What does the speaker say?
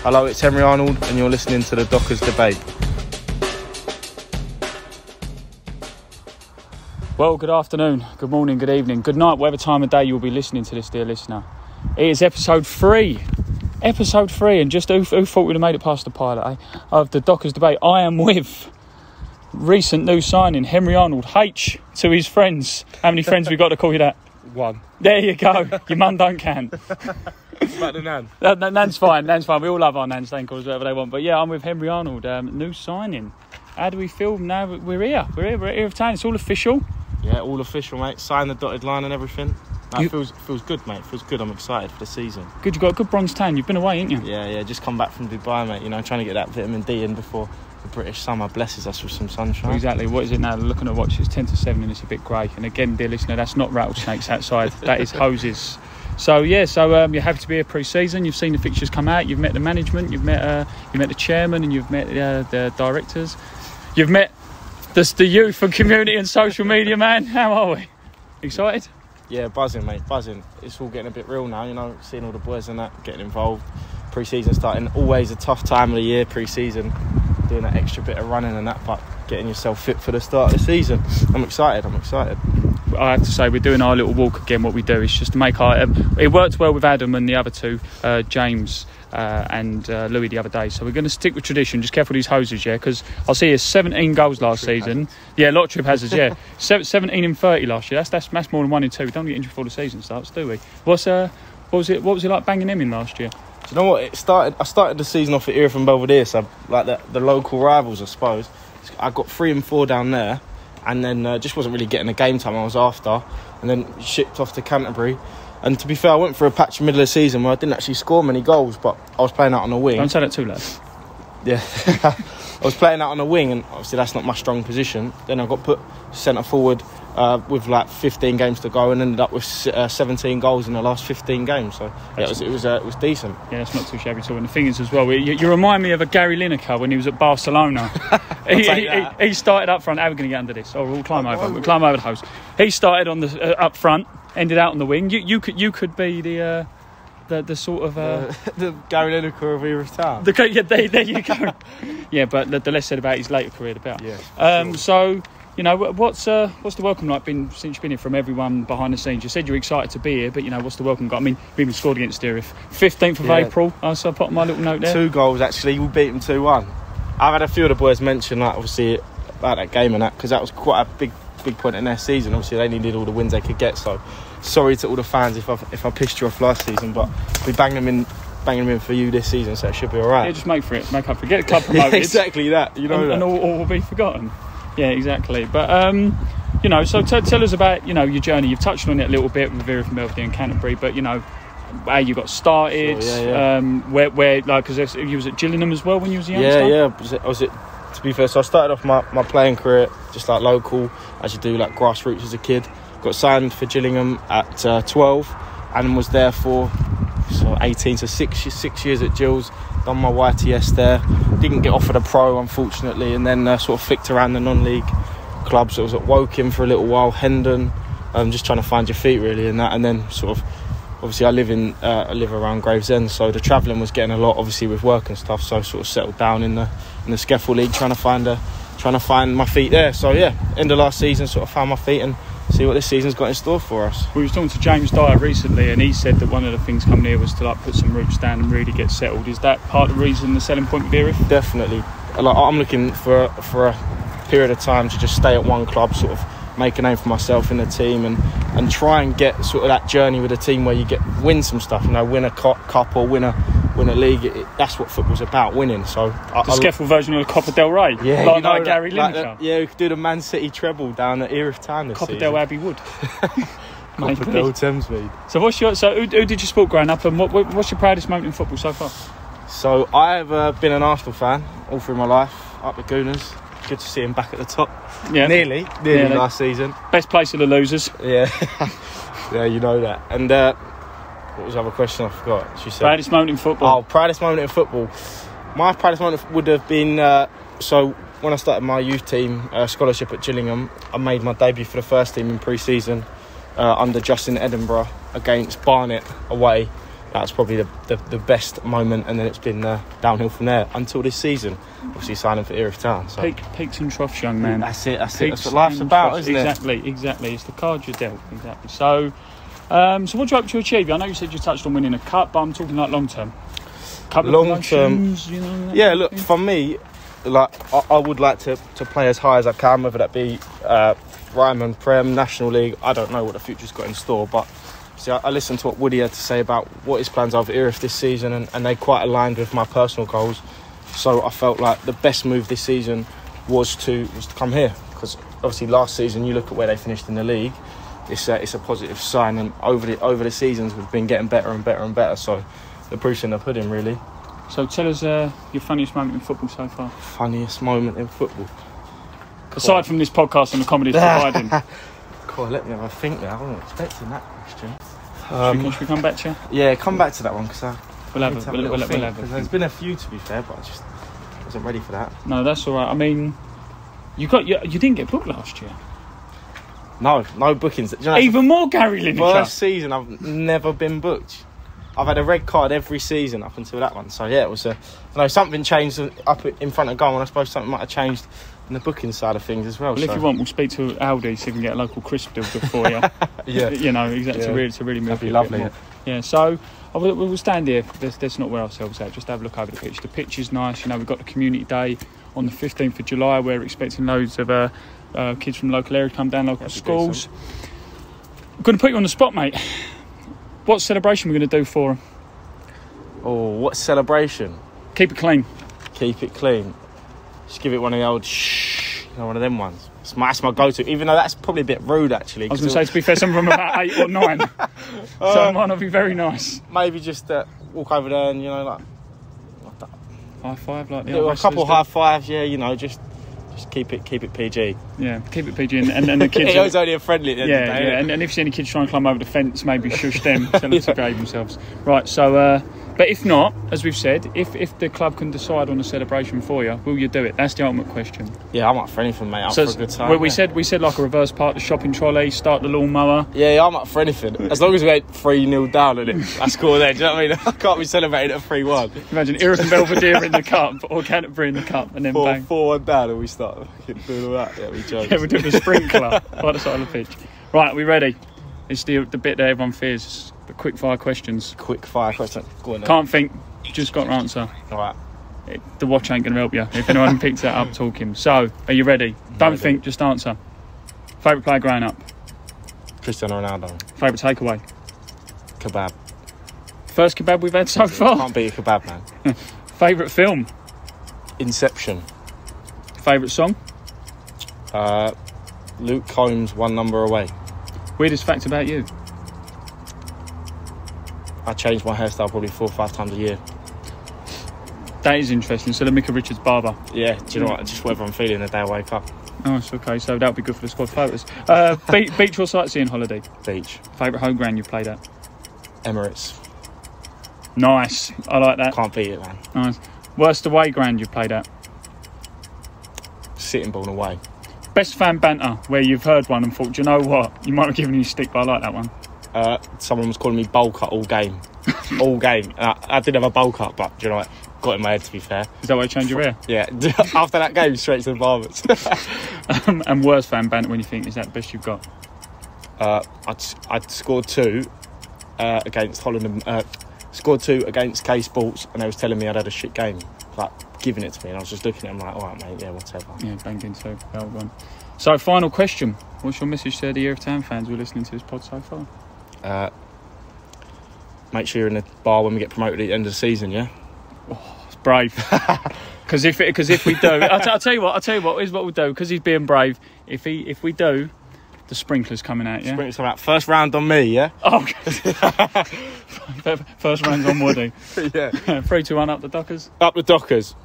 Hello, it's Henry Arnold and you're listening to the Dockers Debate. Well, good afternoon, good morning, good evening, good night, whatever time of day you'll be listening to this, dear listener. It is episode 3, and just who thought we'd have made it past the pilot, of the Dockers Debate. I am with recent new signing, Henry Arnold, H to his friends. How many friends we got to call you that? 1. There you go, your mum don't count. About the nan. Nan's fine, we all love our nans, they can call us whatever they want. But yeah, I'm with Henry Arnold, new signing. How do we feel now? We're here at Erith Town, it's all official. Yeah, all official, mate. Signed the dotted line and everything. No, it feels good, mate. Feels good. I'm excited for the season. Good, you got a good bronze tan. You've been away, ain't you? Yeah. Just come back from Dubai, mate. You know, trying to get that vitamin D in before the British summer blesses us with some sunshine. Exactly. What is it now? Looking at a watch, it's 10 to 7 and it's a bit grey. And again, dear listener, that's not rattlesnakes outside. That is hoses. So you're happy to be here pre-season. You've seen the fixtures come out. You've met the management. You've met the chairman, and you've met the directors. You've met the youth and community and social media, man. How are we? Excited? Yeah, buzzing, mate, buzzing. It's all getting a bit real now, you know, seeing all the boys and that getting involved. Pre-season starting, always a tough time of the year, pre-season, doing that extra bit of running and that, but getting yourself fit for the start of the season. I'm excited. I have to say, we're doing our little walk again. What we do is just to make our... it worked well with Adam and the other two, James and Louis the other day. So we're going to stick with tradition. Just careful with these hoses, yeah? Because I'll see you 17 goals last season. Hazards. Yeah, a lot of trip hazards, yeah. 17 in 30 last year. That's more than 1 in 2. We don't get injured before the season starts, do we? What was it like banging them in last year? Do you know what? I started the season off at Erith and Belvedere, so like the local rivals, I suppose. I got 3 and 4 down there, and then just wasn't really getting the game time I was after, and then shipped off to Canterbury. And to be fair, I went for a patch middle of the season where I didn't actually score many goals, but I was playing out on the wing. Don't say that too loud. Yeah. I was playing out on the wing, and obviously that's not my strong position. Then I got put centre forward with like 15 games to go, and ended up with 17 goals in the last 15 games. So yeah, it was decent. Yeah, it's not too shabby at all. And the thing is as well, you remind me of a Gary Lineker when he was at Barcelona. he started up front. How are we going to get under this? Oh, we'll climb over. We'll climb over the hose. He started on the up front, ended out on the wing. You could be the sort of the Gary Lineker of Erith Town. There you go. Yeah, but the less said about his later career, the better. Yeah. Sure. So, you know, what's the welcome like been since you've been here from everyone behind the scenes? You said you're excited to be here, but you know, what's the welcome got? I mean, we even scored against Erith 15th of April. So I put my little note there. 2 goals actually. We beat them 2-1. I've had a few of the boys mention that, obviously, about that game and that, because that was quite a big point in their season. Obviously, they needed all the wins they could get. So sorry to all the fans if I pissed you off last season, but we banged them in for you this season, so it should be all right. Yeah, just make up for it. Get the club promoted. Yeah, exactly that. You know and all will be forgotten. Yeah, exactly. But you know, so tell us about your journey. You've touched on it a little bit with Erith and Belvedere and Canterbury, but you know how you got started. Sure, yeah. Where like, because you was at Gillingham as well when you was a youngster. Yeah. I was at. To be fair, so I started off my playing career just like local, as you do, like grassroots as a kid. Got signed for Gillingham at 12 and was there for 18 to 6 years at Gills. Done my YTS there. Didn't get offered a pro, unfortunately, and then sort of flicked around the non-league clubs. I was at Woking for a little while, Hendon, just trying to find your feet really in that. And then sort of, obviously I live around Gravesend, so the travelling was getting a lot, obviously with work and stuff. So I sort of settled down in the Scaffell League, trying to find my feet there. So yeah, end of last season, sort of found my feet and see what this season's got in store for us. We were talking to James Dyer recently, and he said that one of the things coming here was to like put some roots down and really get settled. Is that part of the reason, the selling point with Erith? Definitely. Like, I'm looking for a period of time to just stay at one club, sort of make a name for myself in the team, and try and get sort of that journey with a team where you win some stuff. You know, win a cup or win a league. That's what football's about, winning. So the Scaffell version of the Copa del Rey. Yeah, like Gary Lineker. Yeah, we could do the Man City treble down at Erith Town this Copa season. del Abbey Wood. Copa del Thamesmead. So who did you support growing up, and what's your proudest moment in football so far? So I've been an Arsenal fan all through my life, up the Gooners. Good to see him back at the top. Yeah. Nearly last season. Best place of the losers. Yeah. Yeah, you know that. And what was the other question? I forgot. She said proudest moment in football. Oh, proudest moment in football. My proudest moment would have been so when I started my youth team scholarship at Gillingham, I made my debut for the first team in pre-season under Justin Edinburgh against Barnet away. that's probably the best moment, and then it's been downhill from there until this season. Obviously signing for Erith Town. So. Peaks and troughs, young man. That's it. That's what life's about, isn't it? Exactly. It's the card you're dealt. Exactly. So, what do you hope to achieve? I know you said you touched on winning a cup, but I'm talking like long term. Long term, yeah. Look, for me, like I would like to play as high as I can, whether that be Ryman, Prem, National League. I don't know what the future's got in store, but see, I listened to what Woody had to say about what his plans are for Erith this season, and they quite aligned with my personal goals. So I felt like the best move this season was to come here, because obviously last season you look at where they finished in the league. It's a positive sign, and over the seasons we've been getting better and better and better. So the proof's in the pudding, really. So tell us your funniest moment in football so far. Funniest moment in football. Aside from this podcast and the comedy it's providing. Cool, let me have a think now. I wasn't expecting that question. Should we come back to you? Yeah, come back to that one, because we'll have a there's been a few, to be fair, but I just wasn't ready for that. No, that's all right. I mean, you didn't get booked last year. No bookings. You know, even more Gary Lineker. First season I've never been booked. I've had a red card every season up until that one. So yeah, it was something changed up in front of goal, and I suppose something might have changed in the booking side of things as well. Well, if you want, we'll speak to Aldi, see if we can get a local crisp deal for you. Yeah, you know, exactly. Yeah. To really move. That'd be lovely. Yeah. So we'll stand here. Let's not wear ourselves out. Just have a look over the pitch. The pitch is nice. You know, we've got the community day on the 15th of July. We're expecting loads of kids from the local area to come down, local schools. I'm going to put you on the spot, mate. What celebration are we going to do for them? Oh, what celebration? Keep it clean. Keep it clean. Just give it one of the old one of them ones. That's my go-to, even though that's probably a bit rude, actually. I was going to say, to be fair, some of them are about 8 or 9. So it might not be very nice. Maybe just walk over there and, like that. High five, like the a couple high fives, yeah, just keep it PG. Yeah, keep it PG, and the kids. It was only a friendly at the end of the day, and if you see any kids trying to climb over the fence, maybe shush them, tell them to behave themselves. Right, so, but if not, as we've said, if the club can decide on a celebration for you, will you do it? That's the ultimate question. Yeah, I'm up for anything, mate. For a good time. We said like a reverse part, the shopping trolley, start the lawnmower. Yeah, I'm up for anything. As long as we ain't 3-0 down in it, that's cool then. Do you know what I mean? I can't be celebrating at 3-1. Imagine Erith and Belvedere in the cup, or Canterbury in the cup, and then bang. 4-1 down and we start doing all that. Yeah, we joke. Yeah, we're doing a sprinkler by the side of the pitch. Right, are we ready? It's the bit that everyone fears. The quick fire questions. Quick fire question. Go on then. Can't think, just got to answer. All right. The watch ain't going to help you if anyone picks that up talking. So, are you ready? Don't think, just answer. Favourite player growing up? Cristiano Ronaldo. Favourite takeaway? Kebab. First kebab we've had so far? Can't beat a kebab, man. Favourite film? Inception. Favourite song? Luke Combs, One Number Away. Weirdest fact about you? I change my hairstyle probably 4 or 5 times a year. That is interesting. So the Micah Richards barber. Yeah, do you know what? Just whatever I'm feeling the day I wake up. Nice, okay. So that'll be good for the squad photos. Beach or sightseeing holiday? Beach. Favourite home ground you've played at? Emirates. Nice. I like that. Can't beat it, man. Nice. Worst away ground you've played at? Sittingbourne away. Best fan banter where you've heard one and thought, do you know what? You might have given you a stick, but I like that one. Someone was calling me bowl cut all game. All game. I did have a bowl cut, but do you know what? Got in my head, to be fair. Is that why you changed your hair? Yeah. After that game, straight to the barbers. And worst fan banter when you think, is that the best you've got? I'd scored 2 against Holland. Scored 2 against K Sports, and they was telling me I'd had a shit game. Like, giving it to me, and I was just looking at them like, all right, mate, yeah, whatever. Yeah, banged in 2. Well done. So, final question. What's your message to the Erith Town fans who are listening to this pod so far? Make sure you're in the bar when we get promoted at the end of the season, yeah? Oh, it's brave. Because if we do, I'll tell you what. Here's what we'll do. Because he's being brave. If we do, the sprinkler's coming out. Yeah. Sprinkler's coming out. First round on me. Yeah. Oh. First round's on Woody. Yeah. 3-2-1 up the Dockers. Up the Dockers.